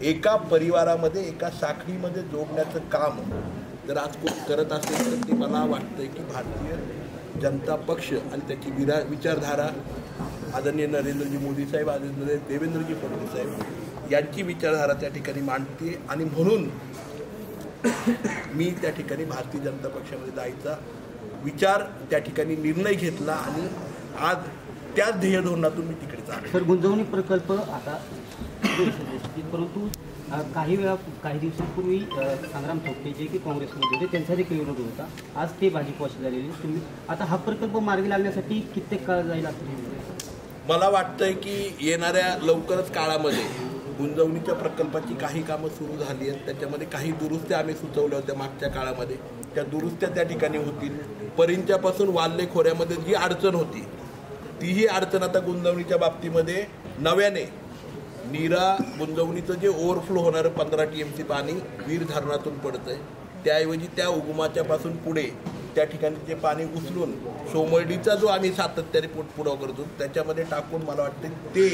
एका परिवारामध्ये, एका साखळीमध्ये जोडण्याचं काम जर आज कोण करत असेल तर ते मला वाटतंय की भारतीय जनता पक्ष आणि त्याची विचारधारा आदरणीय नरेंद्रजी मोदी साहेब, आदरणीय देवेंद्रजी फडणवीस साहेब यांची विचारधारा त्या ठिकाणी मांडते. आणि म्हणून मी त्या ठिकाणी भारतीय जनता पक्षामध्ये जायचा विचार त्या ठिकाणी निर्णय घेतला आणि आज त्याच ध्येय धोरणातून मी तिकडे चाललो. सर, गुंजवणी प्रकल्प आता परंतु काही दिवसांपूर्वी संग्राम थोपटे जे की काँग्रेसमध्ये होते त्यांचा देखील विरोध होता. आज ते भाजपवाशी झालेले. तुम्ही आता हा प्रकल्प मार्गी लागण्यासाठी कित्येक काळ जाईल असं मला वाटतंय की येणाऱ्या लवकरच काळामध्ये गुंजवणीच्या प्रकल्पाची काही कामं सुरू झाली आहेत. त्याच्यामध्ये काही दुरुस्त्या आम्ही सुचवल्या होत्या मागच्या काळामध्ये. त्या दुरुस्त्या त्या ठिकाणी होतील. परिंच्यापासून वाल्हे खोऱ्यामध्ये जी अडचण होती तीही अडचण आता गुंजवणीच्या बाबतीमध्ये नव्याने नीरा गुंजवणीचं जे ओव्हरफ्लो होणारं 15 TMC पाणी वीर धरणातून पडतं आहे, त्याऐवजी त्या उगमाच्या पासून पुढे त्या ठिकाणी जे पाणी उचलून सोमर्डीचा जो आम्ही सातत्याने पोटपुरावा करतो त्याच्यामध्ये टाकून मला वाटतं ते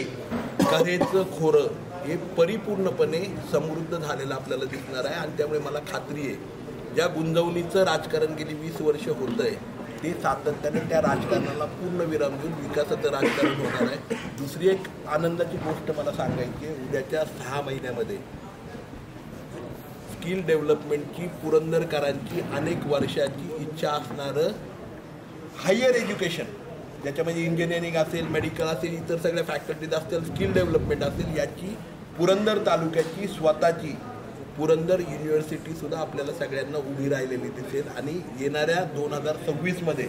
कऱ्हेचं खोरं हे परिपूर्णपणे समृद्ध झालेलं आपल्याला दिसणार आहे. आणि त्यामुळे मला खात्री आहे ज्या गुंजवणीचं राजकारण गेली 20 वर्ष होतं आहे ते सातत्याने त्या राजकारणाला पूर्ण विराम देऊन विकासाचं राजकारण होणार आहे. दुसरी एक आनंदाची गोष्ट मला सांगायची आहे, उद्याच्या 6 महिन्यामध्ये स्किल डेव्हलपमेंटची पुरंदरकरांची अनेक वर्षाची इच्छा असणारं हायर एज्युकेशन ज्याच्यामध्ये इंजिनिअरिंग असेल, मेडिकल असेल, इतर सगळ्या फॅकल्टीज असतील, स्किल डेव्हलपमेंट असेल, याची पुरंदर तालुक्याची स्वतःची पुरंदर युनिव्हर्सिटीसुद्धा आपल्याला सगळ्यांना उभी राहिलेली दिसेल. आणि येणाऱ्या 2026मध्ये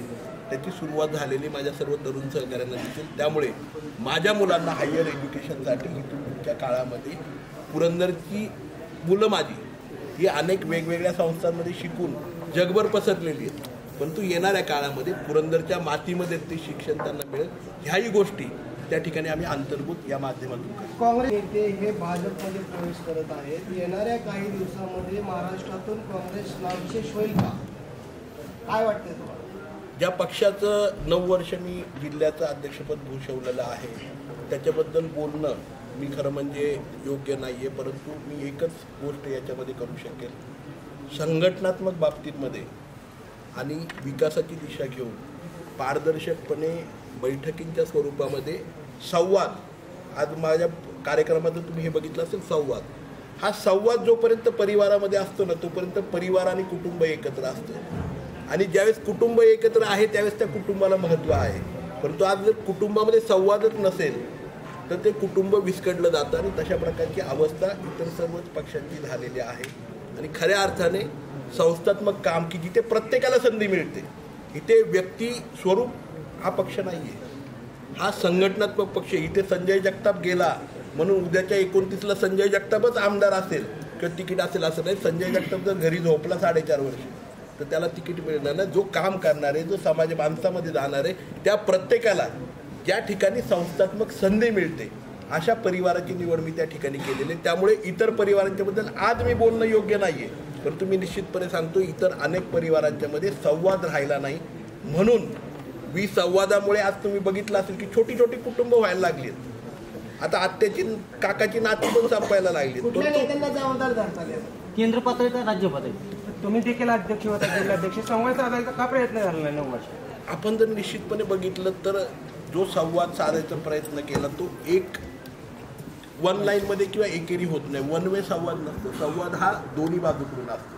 त्याची सुरुवात झालेली माझ्या सर्व तरुण सहकाऱ्यांना दिसेल. त्यामुळे माझ्या मुलांना हायर एज्युकेशनसाठी इथून पुढच्या काळामध्ये पुरंदरची मुलं माझी ही अनेक वेगवेगळ्या संस्थांमध्ये शिकून जगभर पसरलेली आहेत, परंतु येणाऱ्या काळामध्ये पुरंदरच्या मातीमध्ये ते शिक्षण त्यांना मिळेल. ह्याही गोष्टी त्या ठिकाणी आम्ही अंतर्भूत या माध्यमातून काँग्रेस नेते हे भाजपमध्ये प्रवेश करत आहेत. येणाऱ्या काही दिवसामध्ये महाराष्ट्रातून काँग्रेस नामशेष होईल का, काय वाटतंय तुम्हाला? ज्या पक्षाचं 9 वर्ष मी जिल्ह्याचं अध्यक्षपद भूषवलेलं आहे त्याच्याबद्दल बोलणं मी खरं म्हणजे योग्य नाही आहे, परंतु मी एकच गोष्ट याच्यामध्ये करू शकेल. संघटनात्मक बाबतीमध्ये आणि विकासाची दिशा घेऊन पारदर्शकपणे बैठकींच्या स्वरूपामध्ये संवाद, आज माझ्या कार्यक्रमातून तुम्ही हे बघितलं असेल संवाद, हा संवाद जोपर्यंत परिवारामध्ये असतो ना तोपर्यंत परिवार आणि कुटुंब एकत्र असतं. आणि ज्यावेळेस कुटुंब एकत्र आहे त्यावेळेस त्या कुटुंबाला महत्त्व आहे. परंतु आज जर कुटुंबामध्ये संवादच नसेल तर ते कुटुंब विस्कटलं जातं आणि तशा प्रकारची अवस्था इतर सर्वच पक्षांची झालेली आहे. आणि खऱ्या अर्थाने संस्थात्मक काम की जिथे प्रत्येकाला संधी मिळते, इथे व्यक्ती स्वरूप हा पक्ष नाही आहे, हा संघटनात्मक पक्ष. इथे संजय जगताप गेला म्हणून उद्याच्या 29ला संजय जगतापच आमदार असेल किंवा तिकीट असेल असं नाही. संजय जगताप जर घरी झोपला 4.5 वर्ष तर त्याला तिकीट मिळणार नाही. जो काम करणार आहे, जो समाज माणसामध्ये जाणार आहे, त्या प्रत्येकाला ज्या ठिकाणी संस्थात्मक संधी मिळते अशा परिवाराची निवड मी त्या ठिकाणी केलेली. त्यामुळे इतर परिवारांच्याबद्दल आज मी बोलणं योग्य नाही आहे, परंतु मी निश्चितपणे सांगतो इतर अनेक परिवारांच्यामध्ये संवाद राहिला नाही. म्हणून विसंवादामुळे आज तुम्ही बघितलं असेल की छोटी छोटी कुटुंब व्हायला लागली. आता आत्याची काकाची नाती पण संपायला लागली. केंद्र पातळी का राज्य पातळी? तुम्ही देखील अध्यक्ष होता, जिल्हाध्यक्ष, संवाद साधायचा का प्रयत्न झाला नाही 9 वर्ष? आपण जर निश्चितपणे बघितलं तर जो संवाद साधायचा प्रयत्न केला तो एक वन लाईनमध्ये किंवा एकेरी होत नाही, वन वे संवाद नसतो. संवाद हा दोन्ही बाजूकडून असतो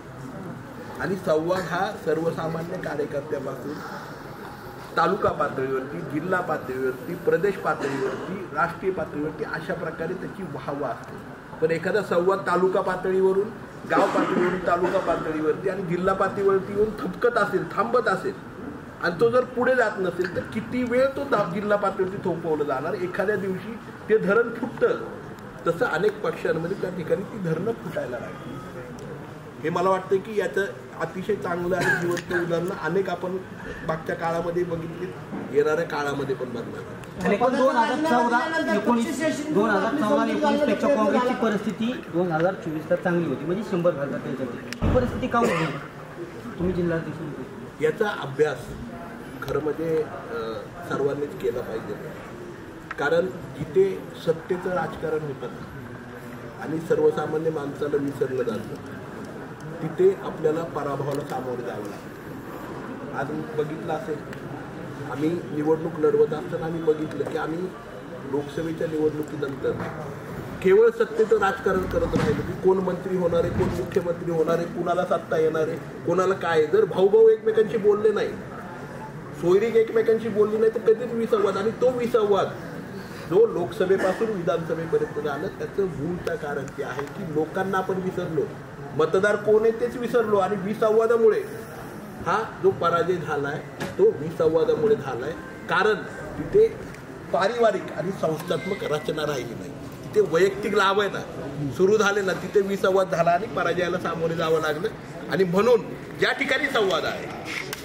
आणि संवाद हा सर्वसामान्य कार्यकर्त्यापासून तालुका पातळीवरती, जिल्हा पातळीवरती, प्रदेश पातळीवरती, राष्ट्रीय पातळीवरती अशा प्रकारे त्याची वाहवा असते. पण एखादा संवाद तालुका पातळीवरून, गाव पातळीवरून, तालुका पातळीवरती आणि जिल्हा पातळीवरती येऊन थपकत असेल, थांबत असेल आणि तो जर पुढे जात नसेल तर किती वेळ तो जिल्हा पातळीवरती थोपवलं जाणार. एखाद्या दिवशी ते धरण फुटतं. तसं अनेक पक्षांमध्ये त्या ठिकाणी ती धरणं फुटायला लागली. हे मला वाटतं की याचं अतिशय चांगलं आणि जिवंत उदाहरणं अनेक आपण मागच्या काळामध्ये बघितली, येणाऱ्या काळामध्ये पण बघणार. 2014-19 पेक्षा काँग्रेसची परिस्थिती 2024ला चांगली होती, म्हणजे 100 खासदार त्यांच्यासाठी. ही परिस्थिती का होती तुम्ही जिल्हाध्यक्ष? याचा अभ्यास खरं म्हणजे सर्वांनीच केला पाहिजे. कारण जिथे सत्तेचं राजकारण होतं आणि सर्वसामान्य माणसाला विसरलं जातं तिथे आपल्याला पराभवाला सामोरं जावं लागतं. आज बघितलं असेल, आम्ही निवडणूक लढवत असताना आम्ही बघितलं की आम्ही लोकसभेच्या निवडणुकीनंतर केवळ सत्तेचं राजकारण करत राहिलो की कोण मंत्री होणार आहे, कोण मुख्यमंत्री होणार आहे, कुणाला सत्ता येणार आहे, कोणाला काय. जर भाऊभाऊ एकमेकांशी बोलले नाही, सोयरीक एकमेकांशी बोलली नाही तर कधीच विसंवाद. आणि तो विसंवाद जो लोकसभेपासून विधानसभेपर्यंत झालं त्याचं मूळचं कारण ते आहे की लोकांना आपण विसरलो, मतदार कोण आहे तेच विसरलो आणि विसंवादामुळे हा जो पराजय झालाय तो विसंवादामुळे झालाय. कारण तिथे पारिवारिक आणि संस्थात्मक रचना राहिली नाही, तिथे वैयक्तिक लाभ आहे ना सुरू झाले ना तिथे विसंवाद झाला आणि पराजयाला सामोरे जावं लागलं. आणि म्हणून ज्या ठिकाणी संवाद आहे,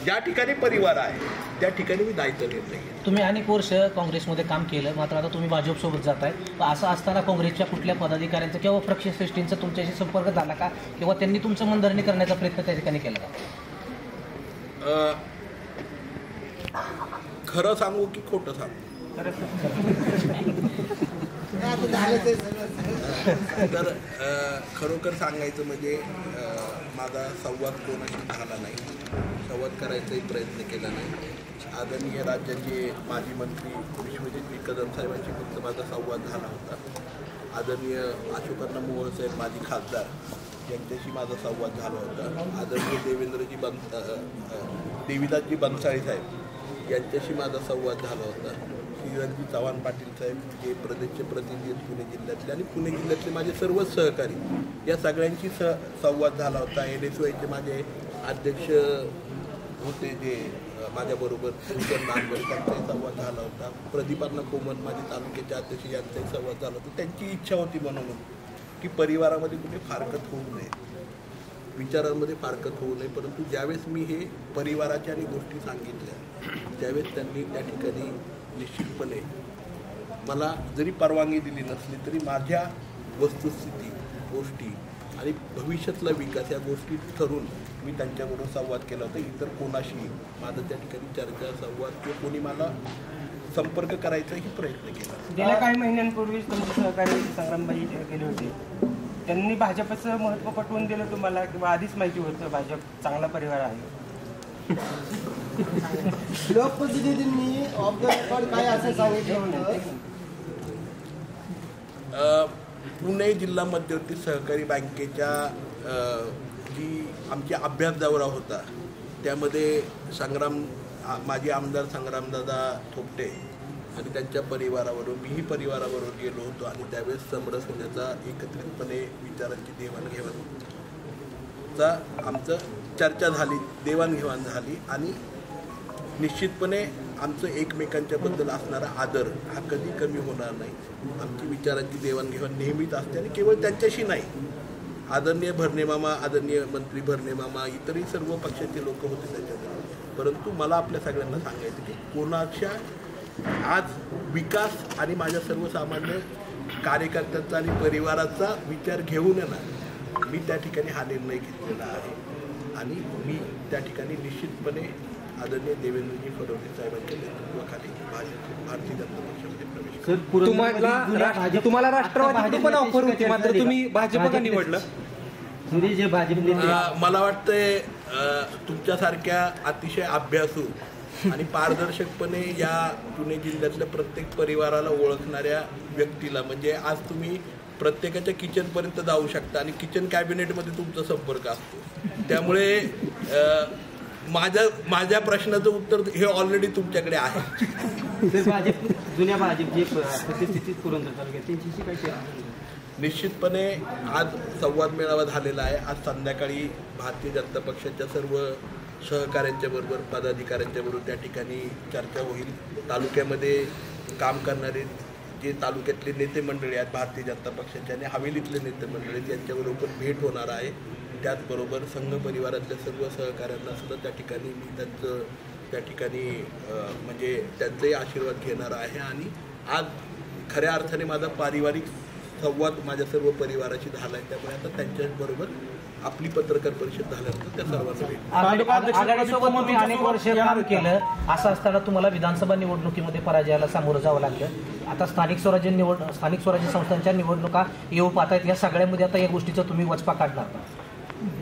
ज्या ठिकाणी परिवार आहे, त्या ठिकाणी मी दायित्व घेत नाही. तुम्ही अनेक वर्ष काँग्रेसमध्ये काम केलं, मात्र आता तुम्ही भाजपसोबत जाताय. असं असताना काँग्रेसच्या कुठल्या पदाधिकाऱ्यांचा किंवा पक्षश्रेष्ठींचा तुमच्याशी संपर्क झाला का, किंवा त्यांनी तुमचं मनधरणी करण्याचा प्रयत्न त्या ठिकाणी केला का? खरं सांगू की खोटं सांगू? तर खरोखर सांगायचं म्हणजे माझा संवाद कोणाशी झाला नाही, संवाद करायचाही प्रयत्न केला नाही. आदरणीय राज्याचे माजी मंत्री विश्वजित कदम साहेबांशी फक्त माझा संवाद झाला होता. आदरणीय अशोकअण्णा मोहोळ साहेब माजी खासदार यांच्याशी माझा संवाद झाला होता. आदरणीय देवीदासजी बनसाळे साहेब यांच्याशी माझा संवाद झाला होता. श्रीरंगजी चव्हाण पाटील साहेब जे प्रदेशचे प्रतिनिधी आहेत पुणे जिल्ह्यातले आणि पुणे जिल्ह्यातले माझे सर्वच सहकारी, या सगळ्यांशी संवाद झाला होता. NSYचे माझे अध्यक्ष होते जे माझ्याबरोबर त्यांचाही संवाद झाला होता. प्रदीपांना कोमल माझे तालुक्याचे अध्यक्ष यांचाही संवाद झाला होता. त्यांची इच्छा होती म्हणून की परिवारामध्ये कुठे फारकत होऊ नये, विचारांमध्ये फारकत होऊ नये. परंतु ज्यावेळेस मी हे परिवाराच्या आणि गोष्टी सांगितल्या त्यावेळेस त्यांनी त्या ठिकाणी निश्चितपणे मला जरी परवानगी दिली नसली तरी माझ्या वस्तुस्थिती, गोष्टी आणि भविष्यातला विकास या गोष्टी ठरवून मी त्यांच्याबरोबर संवाद केला होता. इतर कोणाशी माझं त्या ठिकाणी चर्चा, संवाद किंवा कोणी मला संपर्क करायचाही प्रयत्न केला. गेल्या काही महिन्यांपूर्वीच तुमचे सहकारी संग्रामबाई गेले होते, त्यांनी भाजपचं महत्त्व पटवून दिलं तुम्हाला किंवा आधीच माहिती होतं भाजप चांगला परिवार आहे? लोकप्रतिनिधींनी ऑफ द रेकॉर्ड काय असं सांगितलं होतं? पुणे जिल्हा मध्यवर्ती सहकारी बँकेच्या जी आमची अभ्यास दौरा होता त्यामध्ये माजी आमदार संग्रामदादा थोपटे आणि त्यांच्या परिवाराबरोबर मीही परिवाराबरोबर गेलो होतो आणि त्यावेळेस समरस होण्याचा एकत्रितपणे विचारांची देवाणघेवाणचा आमचं चर्चा झाली, देवाणघेवाण झाली आणि निश्चितपणे आमचं एकमेकांच्याबद्दल असणारा आदर हा कधी कमी होणार नाही. आमची विचारांची देवाणघेवाण नेहमीच असते आणि केवळ त्यांच्याशी नाही, आदरणीय भरणे मामा, आदरणीय मंत्री भरणे मामा, इतरही सर्व पक्षाचे लोक होते त्याच्यामध्ये. परंतु मला आपल्या सगळ्यांना सांगायचं की कोणाच्या आज विकास आणि माझ्या सर्वसामान्य कार्यकर्त्यांचा आणि परिवाराचा विचार घेऊन येणार मी त्या ठिकाणी हा निर्णय घेतलेला आहे आणि मी त्या ठिकाणी निश्चितपणे आदरणीय देवेंद्रजी फडणवीस साहेबांच्या नेतृत्वाखाली भारतीय जनता पक्षामध्ये प्रवेश. तुम्हाला राष्ट्रवादी पण ऑफर होती मात्र तुम्ही भाजप का निवडलं? मला वाटतंय तुमच्यासारख्या अतिशय अभ्यासू आणि पारदर्शकपणे या पुणे जिल्ह्यातल्या प्रत्येक परिवाराला ओळखणाऱ्या व्यक्तीला म्हणजे आज तुम्ही प्रत्येकाच्या किचनपर्यंत जाऊ शकता आणि किचन कॅबिनेटमध्ये तुमचा संपर्क असतो. त्यामुळे माझ्या प्रश्नाचं उत्तर हे ऑलरेडी तुमच्याकडे आहे. जुन्या भाजप जे प्रतिष्ठित पुरंदर तालुक्यात त्यांच्याशी काय निश्चितपणे आज संवाद मेळावा झालेला आहे. आज संध्याकाळी भारतीय जनता पक्षाच्या सर्व सहकाऱ्यांच्या बरोबर, पदाधिकाऱ्यांच्या बरोबर त्या ठिकाणी चर्चा होईल. तालुक्यामध्ये काम करणारे जे तालुक्यातले नेते मंडळी आहेत भारतीय जनता पक्षाचे आणि हवेलीतले नेते मंडळी त्यांच्याबरोबर भेट होणार आहे. त्याचबरोबर संघ परिवारातल्या सर्व सहकाऱ्यांना सुद्धा त्या ठिकाणी मी त्या ठिकाणी म्हणजे त्यांचाही आशीर्वाद घेणार आहे आणि आज खऱ्या अर्थाने माझा पारिवारिक संवाद माझ्या सर्व परिवाराशी झाला आहे. त्यामुळे आता त्यांच्याबरोबर आपली पत्रकार परिषद झाल्यानंतर त्या सर्वांना आघाडीसोबत तुम्ही अनेक वर्ष काम केलं, असं असताना तुम्हाला विधानसभा निवडणुकीमध्ये पराजयाला सामोरं जावं लागलं. आता स्थानिक स्वराज्य संस्थांच्या निवडणुका येऊ पाहत आहेत, या सगळ्यामध्ये आता या गोष्टीचा तुम्ही वचपा काढणार?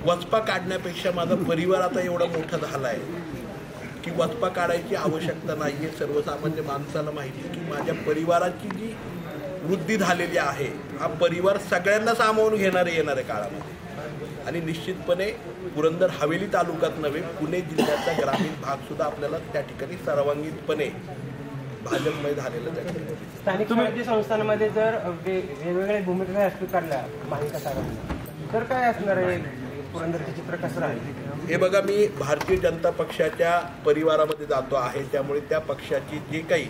वचपा काढण्यापेक्षा माझा परिवार आता एवढा मोठा झाला आहे की वचपा काढायची आवश्यकता नाही आहे. सर्वसामान्य माणसाला माहिती आहे की माझ्या परिवाराची जी वृद्धी झालेली आहे हा परिवार सगळ्यांना सामावून घेणारे येणाऱ्या काळामध्ये आणि निश्चितपणे पुरंदर हवेली तालुक्यात नव्हे पुणे जिल्ह्याचा ग्रामीण भागसुद्धा आपल्याला त्या ठिकाणी सर्वांगीणपणे भाजपमध्ये झालेलं त्या ठिकाणी. स्थानिक स्वराज्य संस्थांमध्ये जर वेगवेगळ्या भूमिका स्वीकारल्या महाविकास आघाडीने तर काय असणार आहे, पुरंदरचे चित्र कसं राहील? हे बघा, मी भारतीय जनता पक्षाच्या परिवारामध्ये जातो आहे, त्यामुळे त्या पक्षाची जे काही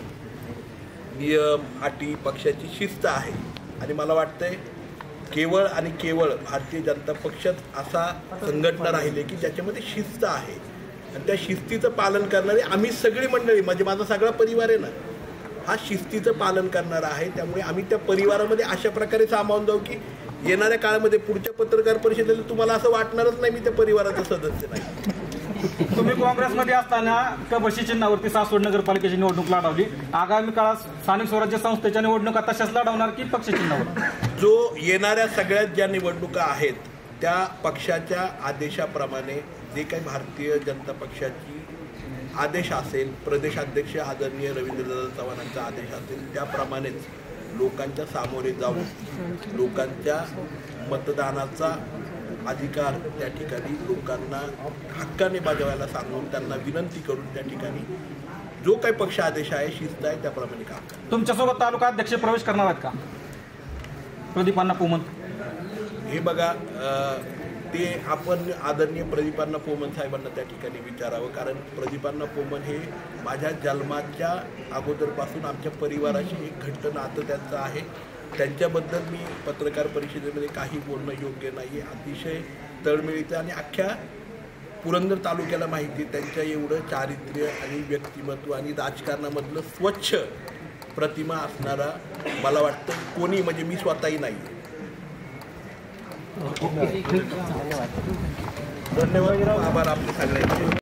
नियम अटी पक्षाची शिस्त आहे आणि मला वाटतंय केवळ आणि केवळ भारतीय जनता पक्षात असा संघटना राहिली की ज्याच्यामध्ये शिस्त आहे आणि त्या शिस्तीचं पालन करणारी आम्ही सगळी मंडळी, म्हणजे माझा सगळा परिवार आहे ना, हा शिस्तीचं पालन करणारा आहे. त्यामुळे आम्ही त्या परिवारामध्ये अशा प्रकारे सामावून जाऊ की येणाऱ्या काळामध्ये पुढच्या पत्रकार परिषदेला तुम्हाला असं वाटणारच नाही मी त्या परिवाराचा सदस्य नाही. तुम्ही काँग्रेसमध्ये असताना कबशी चिन्हावरती सासवड नगरपालिकेची निवडणूक लढवली. आगामी काळात स्थानिक स्वराज्य संस्थेच्या निवडणुका तशाच लढवणार की पक्ष चिन्हावर? जो येणाऱ्या सगळ्यात ज्या निवडणुका आहेत त्या पक्षाच्या आदेशाप्रमाणे जे काही भारतीय जनता पक्षाची आदेश असेल, प्रदेशाध्यक्ष आदरणीय रवींद्रदादा चव्हाणांचा आदेश असेल, त्याप्रमाणेच लोकांच्या सामोरे जाऊन लोकांच्या मतदानाचा अधिकार त्या ठिकाणी लोकांना हक्काने बजावायला सांगून त्यांना विनंती करून त्या ठिकाणी जो काही पक्ष आदेश आहे, शिस्त आहे, त्याप्रमाणे काम करा. तुमच्यासोबत तालुका अध्यक्ष प्रवेश करणार आहेत का प्रदीपांना पोमन? हे बघा, ते आपण आदरणीय प्रदीपांना पोमन साहेबांना त्या ठिकाणी विचारावं, कारण प्रदीपांना पोमन हे माझ्या जन्माच्या अगोदरपासून आमच्या परिवाराशी एक घट्ट नातं त्यांचं आहे. त्यांच्याबद्दल मी पत्रकार परिषदेमध्ये काही बोलणं योग्य नाही आहे. अतिशय तळमळीचं आणि अख्ख्या पुरंदर तालुक्याला माहिती त्यांच्या एवढं चारित्र्य आणि व्यक्तिमत्व आणि राजकारणामधलं स्वच्छ प्रतिमा असणारा मला वाटतं कोणी, म्हणजे मी स्वतःही नाही. धन्यवाद, आभार आपले सगळ्यांचे.